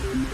Welcome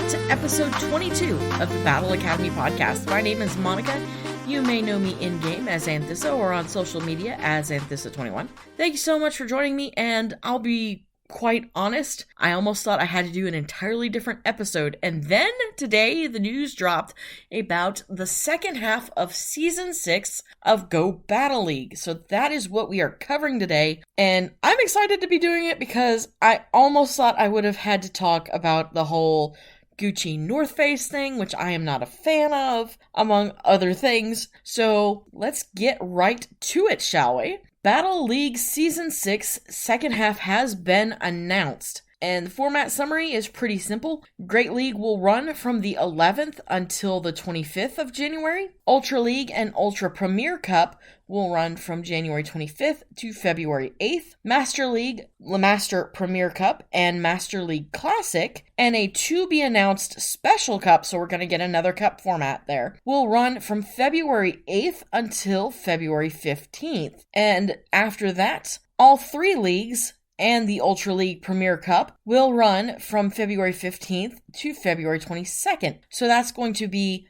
to episode 22 of the Battle Academy podcast. My name is Monica. You may know me in-game as Anthissa or on social media as Anthissa21. Thank you so much for joining me, and I'll be quite honest, I almost thought I had to do an entirely different episode, and then today the news dropped about the second half of Season 6 of Go Battle League. So that is what we are covering today, and I'm excited to be doing it because I almost thought I would have had to talk about the whole Gucci North Face thing, which I am not a fan of, among other things. So let's get right to it, shall we? Battle League Season 6 second half has been announced, and the format summary is pretty simple. Great League will run from the 11th until the 25th of January. Ultra League and Ultra Premier Cup will run from January 25th to February 8th. Master League, Master Premier Cup, and Master League Classic, and a to-be-announced Special Cup, so we're going to get another cup format there, will run from February 8th until February 15th. And after that, all three leagues and the Ultra League Premier Cup will run from February 15th to February 22nd. So that's going to be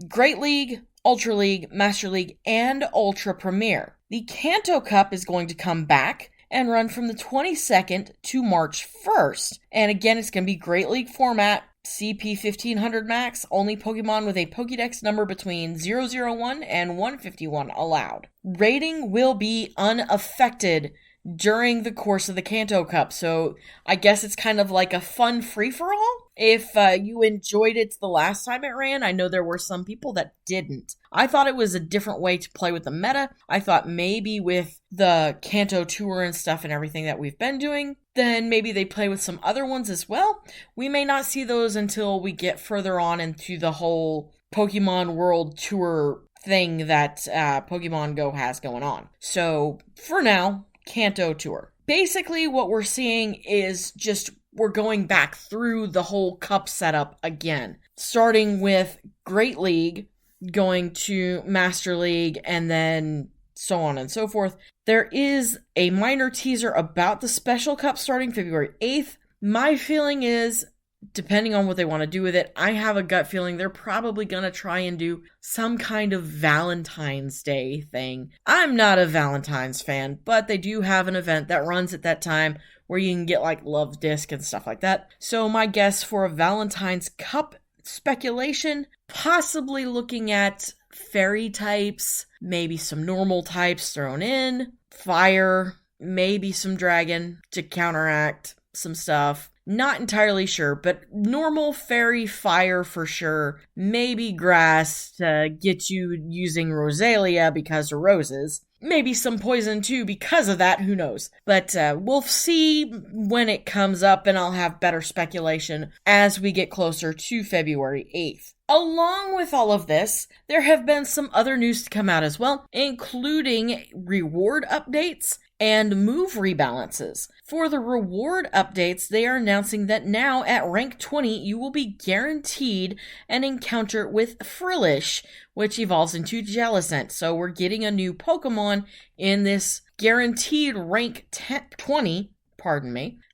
Great League, Ultra League, Master League, and Ultra Premier. The Kanto Cup is going to come back and run from the 22nd to March 1st. And again, it's going to be Great League format, CP 1500 max, only Pokemon with a Pokédex number between 001 and 151 allowed. Rating will be unaffected during the course of the Kanto Cup, so I guess it's kind of like a fun free-for-all. If you enjoyed it the last time it ran, I know there were some people that didn't. I thought it was a different way to play with the meta. I thought maybe with the Kanto Tour and stuff and everything that we've been doing, then maybe they play with some other ones as well. We may not see those until we get further on into the whole Pokemon World Tour thing that Pokemon Go has going on. So, for now, Kanto Tour. Basically, what we're seeing is just we're going back through the whole cup setup again. Starting with Great League, going to Master League, and then so on and so forth. There is a minor teaser about the Special Cup starting February 8th. My feeling is, depending on what they want to do with it, I have a gut feeling they're probably going to try and do some kind of Valentine's Day thing. I'm not a Valentine's fan, but they do have an event that runs at that time where you can get like Love Disc and stuff like that. So my guess for a Valentine's Cup speculation, possibly looking at fairy types, maybe some normal types thrown in, fire, maybe some dragon to counteract some stuff. Not entirely sure, but normal, fairy, fire for sure. Maybe grass to get you using Rosalia because of roses. Maybe some poison too because of that, who knows. But we'll see when it comes up, and I'll have better speculation as we get closer to February 8th. Along with all of this, there have been some other news to come out as well, including reward updates and move rebalances. For the reward updates, they are announcing that now at rank 20, you will be guaranteed an encounter with Frillish, which evolves into Jellicent. So we're getting a new Pokemon in this guaranteed rank 20,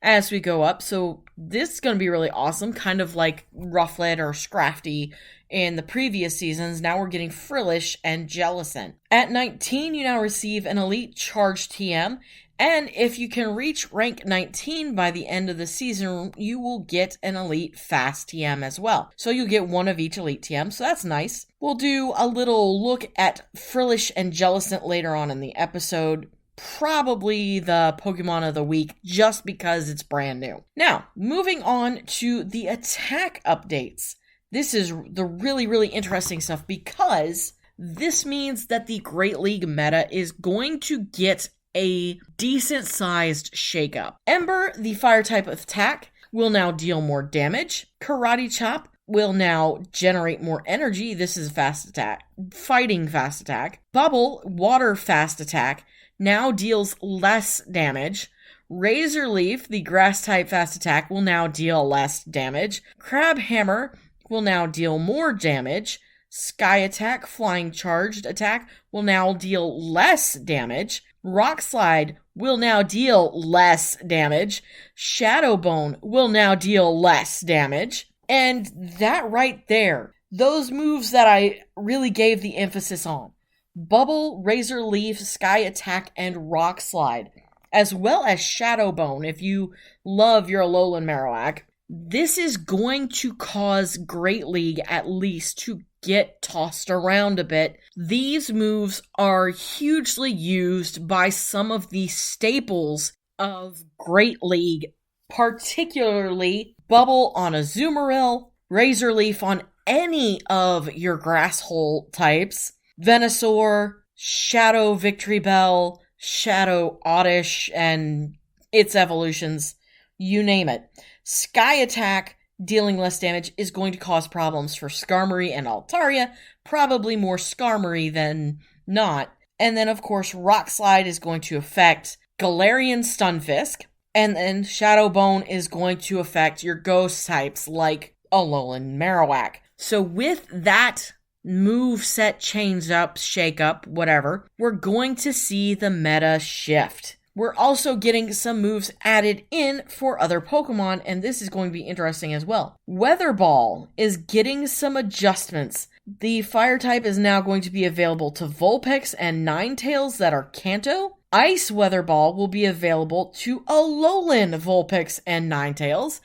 as we go up. So this is going to be really awesome, kind of like Rufflet or Scrafty in the previous seasons. Now we're getting Frillish and Jellicent. At 19, you now receive an Elite Charge TM, and if you can reach rank 19 by the end of the season, you will get an Elite Fast TM as well. So you'll get one of each Elite TM, so that's nice. We'll do a little look at Frillish and Jellicent later on in the episode. Probably the Pokemon of the week, just because it's brand new. Now, moving on to the attack updates. This is the really, really interesting stuff because this means that the Great League meta is going to get a decent-sized shakeup. Ember, the fire type of attack, will now deal more damage. Karate Chop will now generate more energy. This is fast attack. Fighting fast attack. Bubble, water fast attack, now deals less damage. Razor Leaf, the grass-type fast attack, will now deal less damage. Crab Hammer will now deal more damage. Sky Attack, Flying Charged Attack, will now deal less damage. Rock Slide will now deal less damage. Shadow Bone will now deal less damage. And that right there, those moves that I really gave the emphasis on. Bubble, Razor Leaf, Sky Attack, and Rock Slide, as well as Shadow Bone if you love your Alolan Marowak. This is going to cause Great League at least to get tossed around a bit. These moves are hugely used by some of the staples of Great League, particularly Bubble on Azumarill, Razor Leaf on any of your Grass Hole types, Venusaur, Shadow Victory Bell, Shadow Oddish, and its evolutions, you name it. Sky Attack, dealing less damage, is going to cause problems for Skarmory and Altaria, probably more Skarmory than not. And then, of course, Rock Slide is going to affect Galarian Stunfisk, and then Shadow Bone is going to affect your Ghost types like Alolan Marowak. So with that move set change up, shake up, whatever, we're going to see the meta shift. We're also getting some moves added in for other Pokemon, and this is going to be interesting as well. Weather Ball is getting some adjustments. The Fire type is now going to be available to Vulpix and Ninetales that are Kanto. Ice Weather Ball will be available to Alolan Vulpix and Ninetales.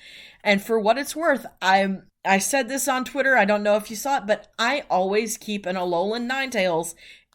And for what it's worth, I said this on Twitter, I don't know if you saw it, but I always keep an Alolan Ninetales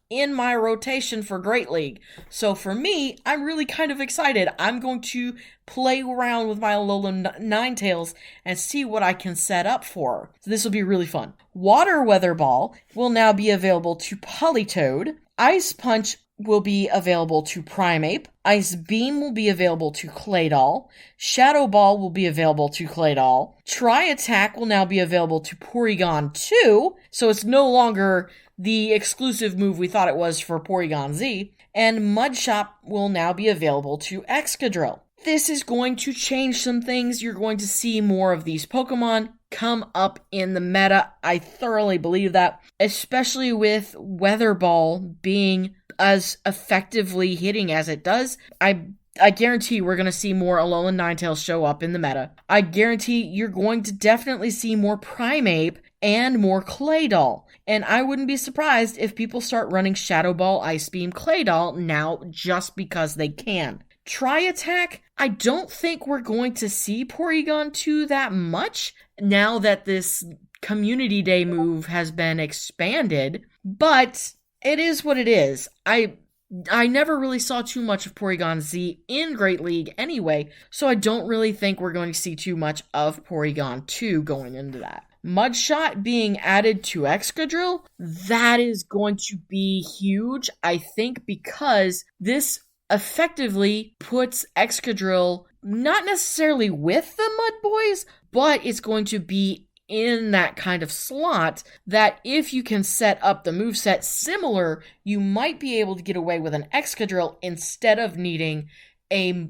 in my rotation for Great League. So for me, I'm really kind of excited. I'm going to play around with my Alolan Ninetales and see what I can set up for her. So this will be really fun. Water Weather Ball will now be available to Politoed. Ice Punch will be available to Primeape. Ice Beam will be available to Claydol. Shadow Ball will be available to Claydol. Tri Attack will now be available to Porygon 2, so it's no longer the exclusive move we thought it was for Porygon Z. And Mudshot will now be available to Excadrill. This is going to change some things. You're going to see more of these Pokemon come up in the meta. I thoroughly believe that, especially with Weather Ball being as effectively hitting as it does. I guarantee we're going to see more Alolan Ninetales show up in the meta. I guarantee you're going to definitely see more Primeape and more Claydol. And I wouldn't be surprised if people start running Shadow Ball, Ice Beam, Claydol now just because they can. Tri Attack, I don't think we're going to see Porygon 2 that much now that this Community Day move has been expanded, but it is what it is. I never really saw too much of Porygon Z in Great League anyway, so I don't really think we're going to see too much of Porygon 2 going into that. Mudshot being added to Excadrill, that is going to be huge, I think, because this effectively puts Excadrill not necessarily with the Mud Boys, but it's going to be in that kind of slot that if you can set up the moveset similar, you might be able to get away with an Excadrill instead of needing a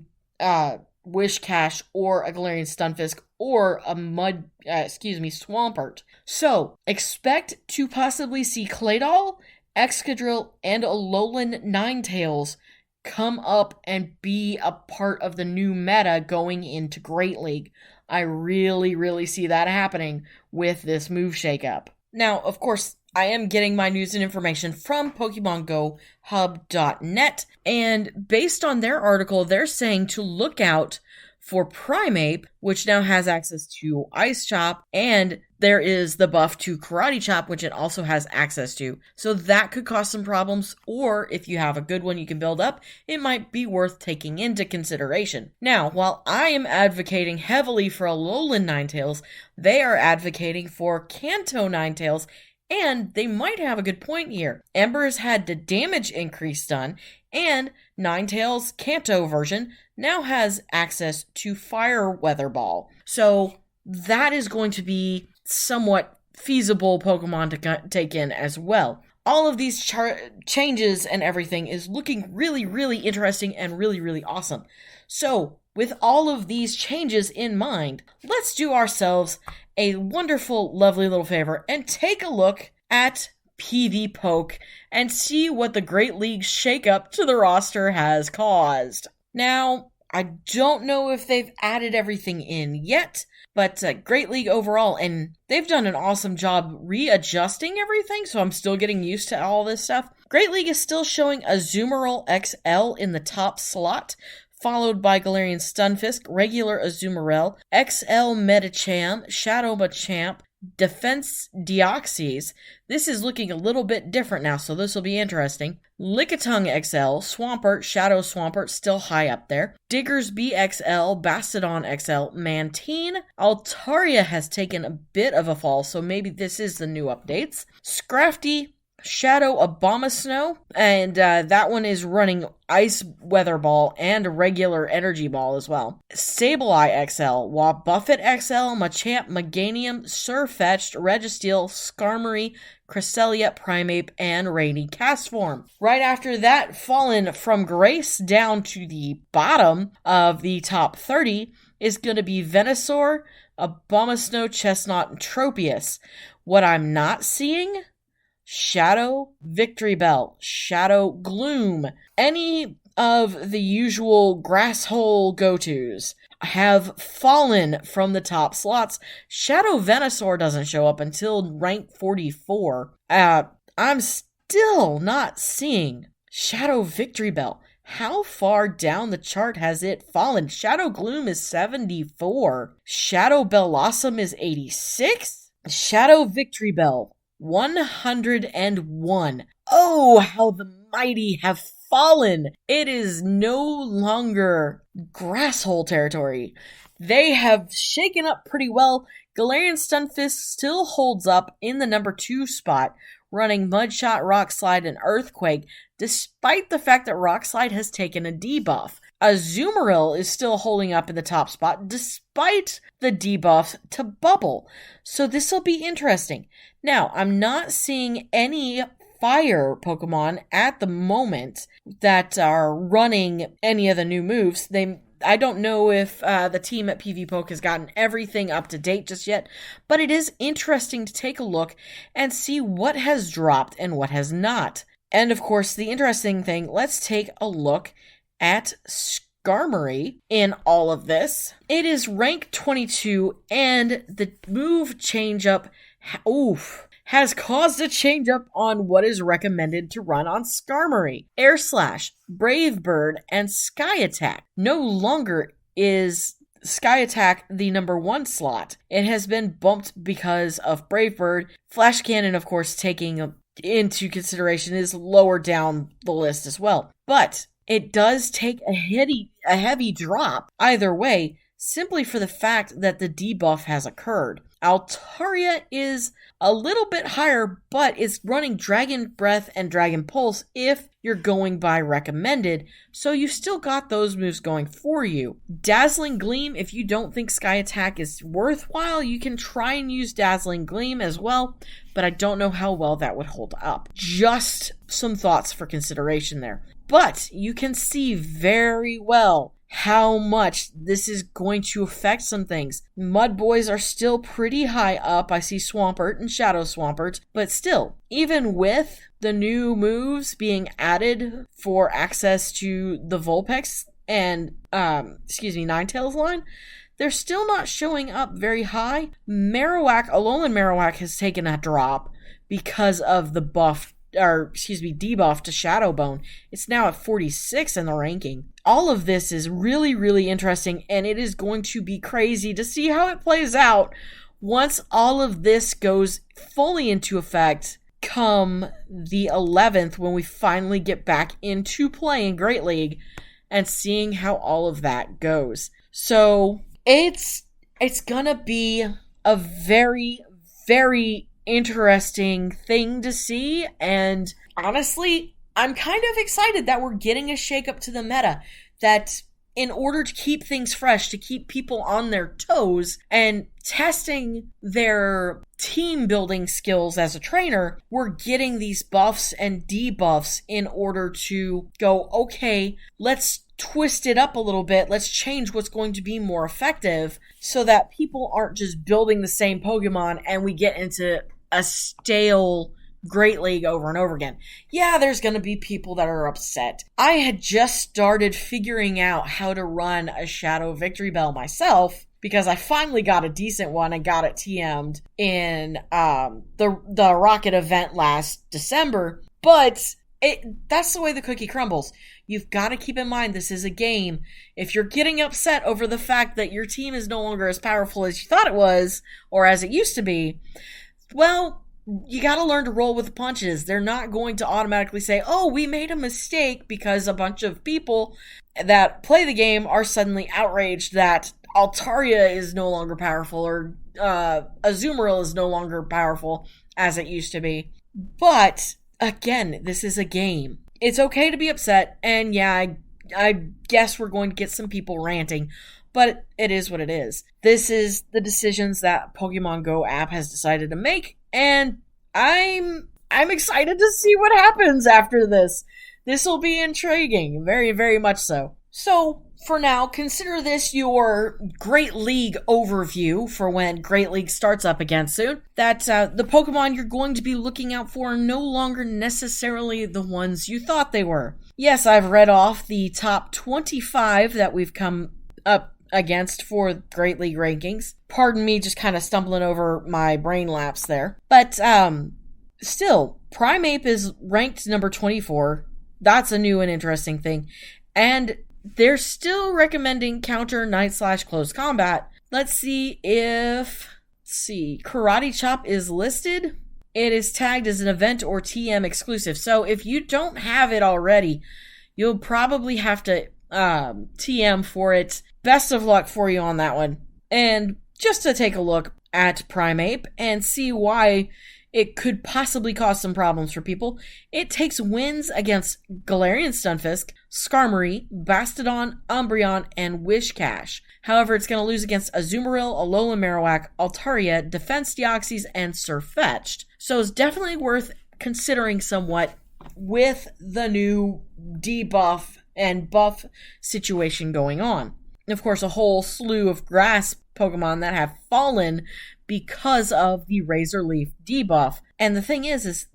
Wishcash or a Galarian Stunfisk or a Swampert. So, expect to possibly see Claydol, Excadrill, and Alolan Ninetales come up and be a part of the new meta going into Great League. I really, really see that happening with this move shakeup. Now, of course, I am getting my news and information from PokemonGoHub.net, and based on their article, they're saying to look out for Primeape, which now has access to Ice Chop, and there is the buff to Karate Chop, which it also has access to. So that could cause some problems, or if you have a good one you can build up, it might be worth taking into consideration. Now, while I am advocating heavily for Alolan Ninetales, they are advocating for Kanto Ninetales, and they might have a good point here. Ember has had the damage increase done, and Ninetales Kanto version now has access to Fire Weather Ball. So that is going to be somewhat feasible Pokemon to take in as well. All of these changes and everything is looking really, really interesting and really, really awesome. So with all of these changes in mind, let's do ourselves a wonderful, lovely little favor and take a look at PvPoke and see what the Great League's shakeup to the roster has caused. Now, I don't know if they've added everything in yet, but Great League overall, and they've done an awesome job readjusting everything, so I'm still getting used to all this stuff. Great League is still showing Azumarill XL in the top slot, followed by Galarian Stunfisk, regular Azumarill, XL Medicham, Shadow Machamp, Defense Deoxys. This is looking a little bit different now, so this will be interesting. Lickitung XL, Swampert, Shadow Swampert, still high up there. Diggersby XL, Bastodon XL, Mantine. Altaria has taken a bit of a fall, so maybe this is the new updates. Scrafty, Shadow Abomasnow, and that one is running Ice Weather Ball and regular Energy Ball as well. Sableye XL, Wobbuffet XL, Machamp, Meganium, Surfetched, Registeel, Skarmory, Cresselia, Primeape, and Rainy Castform. Right after that, fallen from grace down to the bottom of the top 30 is going to be Venusaur, Abomasnow, Chestnut, and Tropius. What I'm not seeing: Shadow, Victory Bell, Shadow, Gloom. Any of the usual grass hole go-tos have fallen from the top slots. Shadow Venusaur doesn't show up until rank 44. I'm still not seeing Shadow Victory Bell. How far down the chart has it fallen? Shadow Gloom is 74. Shadow Bellossom is 86. Shadow Victory Bell 101. Oh, how the mighty have fallen. It is no longer grasshole territory. They have shaken up pretty well. Galarian Stunfisk still holds up in the number 2 spot, running Mudshot, Rock Slide, and Earthquake, despite the fact that Rock Slide has taken a debuff. Azumarill is still holding up in the top spot, despite the debuff to Bubble. So this will be interesting. Now, I'm not seeing any fire Pokemon at the moment that are running any of the new moves. I don't know if the team at PvPoke has gotten everything up to date just yet, but it is interesting to take a look and see what has dropped and what has not. And of course, the interesting thing, let's take a look at Skarmory in all of this. It is rank 22, and the move change-up, has caused a change-up on what is recommended to run on Skarmory. Air Slash, Brave Bird, and Sky Attack. No longer is Sky Attack the number 1 slot. It has been bumped because of Brave Bird. Flash Cannon, of course, taking into consideration is lower down the list as well. But it does take a heavy drop either way, simply for the fact that the debuff has occurred. Altaria is a little bit higher, but it's running Dragon Breath and Dragon Pulse if you're going by recommended, so you still got those moves going for you. Dazzling Gleam, if you don't think Sky Attack is worthwhile, you can try and use Dazzling Gleam as well, but I don't know how well that would hold up. Just some thoughts for consideration there. But you can see very well how much this is going to affect some things. Mud Boys are still pretty high up. I see Swampert and Shadow Swampert, but still, even with the new moves being added for access to the Vulpix and, Ninetales line, they're still not showing up very high. Alolan Marowak has taken a drop because of the debuff to Shadow Bone. It's now at 46 in the ranking. All of this is really, really interesting, and it is going to be crazy to see how it plays out once all of this goes fully into effect come the 11th, when we finally get back into play in Great League and seeing how all of that goes. So it's gonna be a very, very interesting thing to see, and honestly, I'm kind of excited that we're getting a shakeup to the meta, that in order to keep things fresh, to keep people on their toes and testing their team building skills as a trainer, we're getting these buffs and debuffs in order to go, okay, let's twist it up a little bit, let's change what's going to be more effective so that people aren't just building the same Pokemon and we get into a stale Great League over and over again. Yeah, there's going to be people that are upset. I had just started figuring out how to run a Shadow Victory Bell myself, because I finally got a decent one and got it TM'd in the Rocket event last December. But that's the way the cookie crumbles. You've got to keep in mind this is a game. If you're getting upset over the fact that your team is no longer as powerful as you thought it was, or as it used to be, well, you got to learn to roll with the punches. They're not going to automatically say, oh, we made a mistake, because a bunch of people that play the game are suddenly outraged that Altaria is no longer powerful, or Azumarill is no longer powerful as it used to be. But, again, this is a game. It's okay to be upset, and yeah, I guess we're going to get some people ranting, but it is what it is. This is the decisions that Pokemon Go app has decided to make, and I'm excited to see what happens after this. This will be intriguing, very, very much so. So, for now, consider this your Great League overview for when Great League starts up again soon. That the Pokemon you're going to be looking out for are no longer necessarily the ones you thought they were. Yes, I've read off the top 25 that we've come up against for Great League rankings. Pardon me just kind of stumbling over my brain lapse there. But still, Primeape is ranked number 24. That's a new and interesting thing. And they're still recommending counter night/close combat. Let's see if... Karate Chop is listed. It is tagged as an event or TM exclusive. So if you don't have it already, you'll probably have to TM for it. Best of luck for you on that one. And just to take a look at Primeape and see why it could possibly cause some problems for people, it takes wins against Galarian Stunfisk, Skarmory, Bastodon, Umbreon, and Wishcash. However, it's going to lose against Azumarill, Alolan Marowak, Altaria, Defense Deoxys, and Sirfetch'd. So it's definitely worth considering somewhat with the new debuff and buff situation going on. And of course, a whole slew of grass Pokemon that have fallen because of the Razor Leaf debuff. And the thing is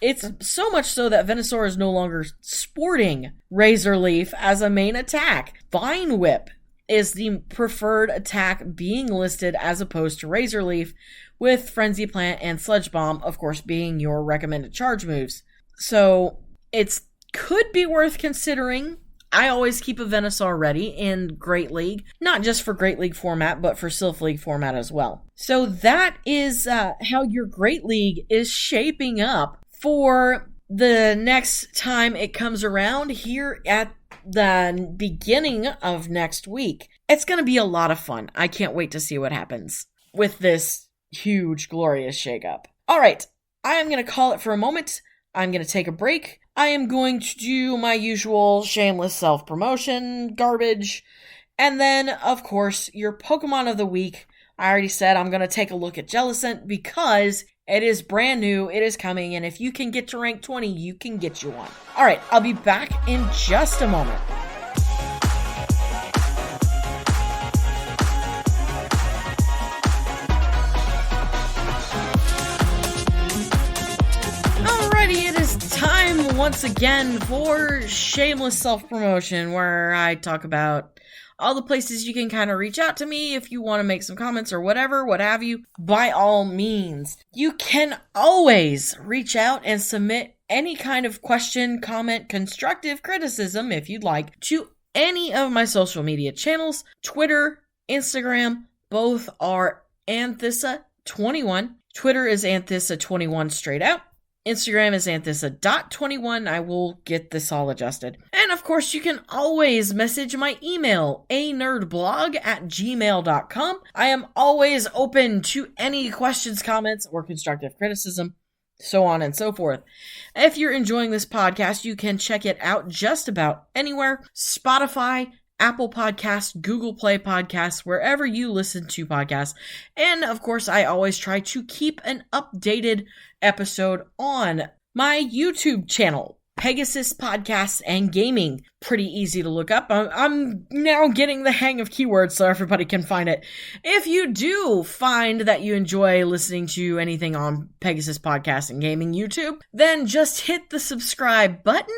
it's so much so that Venusaur is no longer sporting Razor Leaf as a main attack. Vine Whip is the preferred attack being listed as opposed to Razor Leaf, with Frenzy Plant and Sludge Bomb, of course, being your recommended charge moves. So it could be worth considering. I always keep a Venusaur ready in Great League, not just for Great League format, but for Sylph League format as well. So that is how your Great League is shaping up for the next time it comes around here at the beginning of next week. It's going to be a lot of fun. I can't wait to see what happens with this huge, glorious shakeup. All right, I am going to call it for a moment. I'm going to take a break. I am going to do my usual shameless self-promotion garbage. And then, of course, your Pokemon of the week. I already said I'm going to take a look at Jellicent because it is brand new, it is coming, and if you can get to rank 20, you can get you one. Alright, I'll be back in just a moment. It is time once again for shameless self-promotion, where I talk about all the places you can kind of reach out to me if you want to make some comments or whatever, what have you. By all means, you can always reach out and submit any kind of question, comment, constructive criticism, if you'd like, to any of my social media channels. Twitter, Instagram, both are Anthissa21. Twitter is Anthissa21 straight out. Instagram is Anthissa.21. I will get this all adjusted. And of course, you can always message my email, anerdblog@gmail.com. I am always open to any questions, comments, or constructive criticism, so on and so forth. If you're enjoying this podcast, you can check it out just about anywhere. Spotify, Apple Podcasts, Google Play Podcasts, wherever you listen to podcasts. And of course, I always try to keep an updated episode on my YouTube channel. Pegasus Podcasts and Gaming. Pretty easy to look up. I'm now getting the hang of keywords so everybody can find it. If you do find that you enjoy listening to anything on Pegasus Podcasts and Gaming YouTube, then just hit the subscribe button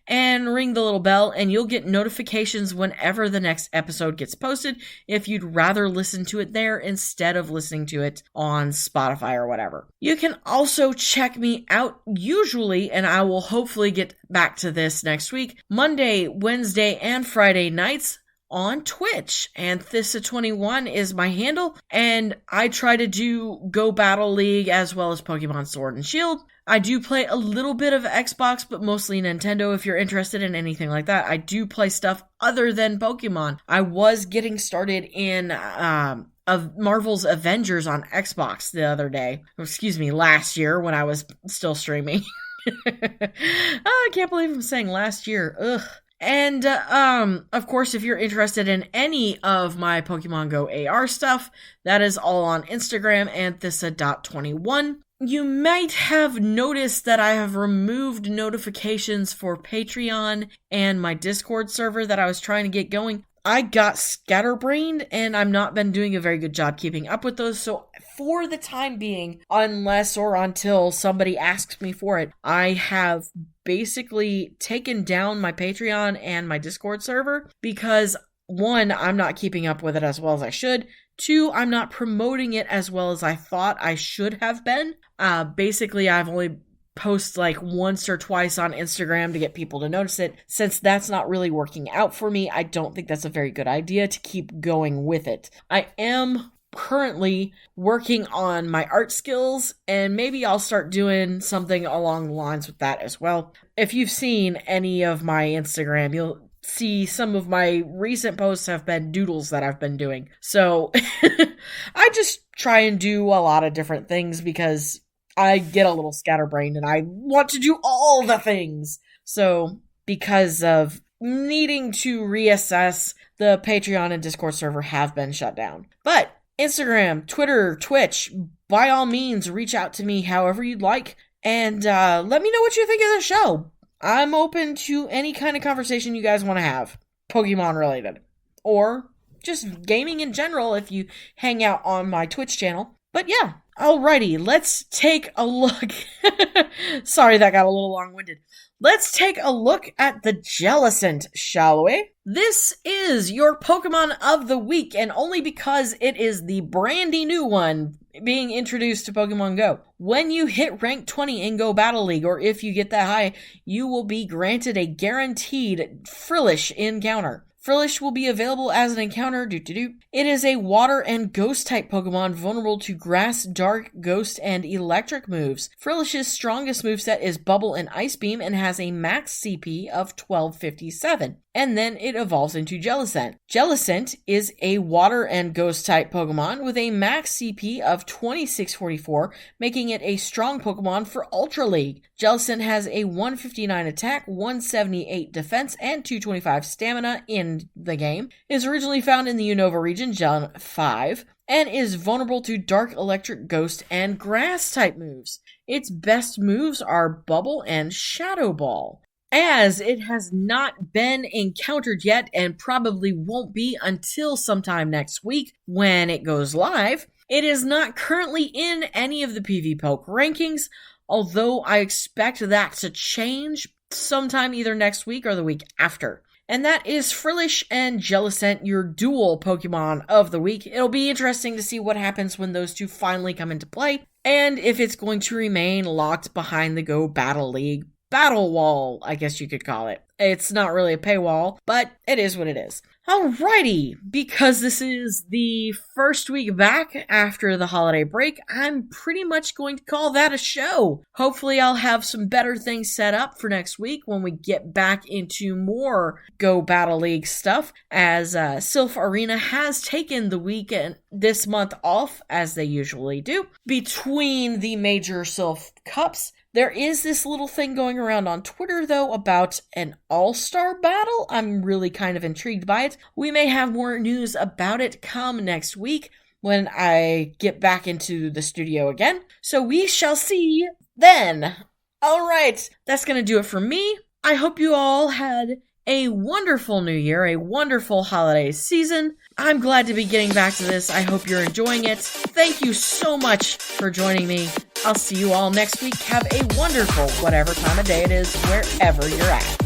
and ring the little bell, and you'll get notifications whenever the next episode gets posted if you'd rather listen to it there instead of listening to it on Spotify or whatever. You can also check me out usually, and I will hopefully get back to this next week, Monday, Wednesday, and Friday nights on Twitch. Anthissa21 is my handle, and I try to do Go Battle League as well as Pokemon Sword and Shield. I do play a little bit of Xbox, but mostly Nintendo if you're interested in anything like that. I do play stuff other than Pokemon. I was getting started in of Marvel's Avengers on Xbox the other day. Last year when I was still streaming. I can't believe I'm saying last year. Ugh. And, of course, if you're interested in any of my Pokemon Go AR stuff, that is all on Instagram, Anthissa.21. You might have noticed that I have removed notifications for Patreon and my Discord server that I was trying to get going. I got scatterbrained, and I've not been doing a very good job keeping up with those, so for the time being, unless or until somebody asks me for it, I have basically taken down my Patreon and my Discord server because, one, I'm not keeping up with it as well as I should. Two, I'm not promoting it as well as I thought I should have been. Basically, I've only post like once or twice on Instagram to get people to notice it. Since that's not really working out for me, I don't think that's a very good idea to keep going with it. I am currently working on my art skills, and maybe I'll start doing something along the lines with that as well. If you've seen any of my Instagram, you'll see some of my recent posts have been doodles that I've been doing. So I just try and do a lot of different things because I get a little scatterbrained and I want to do all the things. So because of needing to reassess, the Patreon and Discord server have been shut down. But Instagram, Twitter, Twitch, by all means, reach out to me however you'd like. And let me know what you think of the show. I'm open to any kind of conversation you guys want to have, Pokemon related. Or just gaming in general if you hang out on my Twitch channel. But yeah, alrighty, let's take a look. Sorry, that got a little long-winded. Let's take a look at the Jellicent, shall we? This is your Pokemon of the week, and only because it is the brandy new one being introduced to Pokemon Go. When you hit rank 20 in Go Battle League, or if you get that high, you will be granted a guaranteed Frillish encounter. Frillish will be available as an encounter. It is a water and ghost type Pokemon vulnerable to grass, dark, ghost, and electric moves. Frillish's strongest moveset is Bubble and Ice Beam and has a max CP of 1257. And then it evolves into Jellicent. Jellicent is a water and ghost type Pokemon with a max CP of 2644, making it a strong Pokemon for Ultra League. Jellicent has a 159 attack, 178 defense, and 225 stamina in the game. It is originally found in the Unova region, Gen 5, and is vulnerable to Dark, Electric, Ghost, and Grass type moves. Its best moves are Bubble and Shadow Ball. As it has not been encountered yet and probably won't be until sometime next week when it goes live, it is not currently in any of the PvPoke rankings, although I expect that to change sometime either next week or the week after. And that is Frillish and Jellicent, your dual Pokemon of the week. It'll be interesting to see what happens when those two finally come into play, and if it's going to remain locked behind the Go Battle League battle wall, I guess you could call it. It's not really a paywall, but it is what it is. Alrighty, because this is the first week back after the holiday break, I'm pretty much going to call that a show. Hopefully I'll have some better things set up for next week when we get back into more Go Battle League stuff, as Sylph Arena has taken the weekend this month off, as they usually do, between the major Sylph Cups. There is this little thing going around on Twitter, though, about an all-star battle. I'm really kind of intrigued by it. We may have more news about it come next week when I get back into the studio again. So we shall see then. All right, that's going to do it for me. I hope you all had a wonderful new year, a wonderful holiday season. I'm glad to be getting back to this. I hope you're enjoying it. Thank you so much for joining me. I'll see you all next week. Have a wonderful whatever time of day it is, wherever you're at.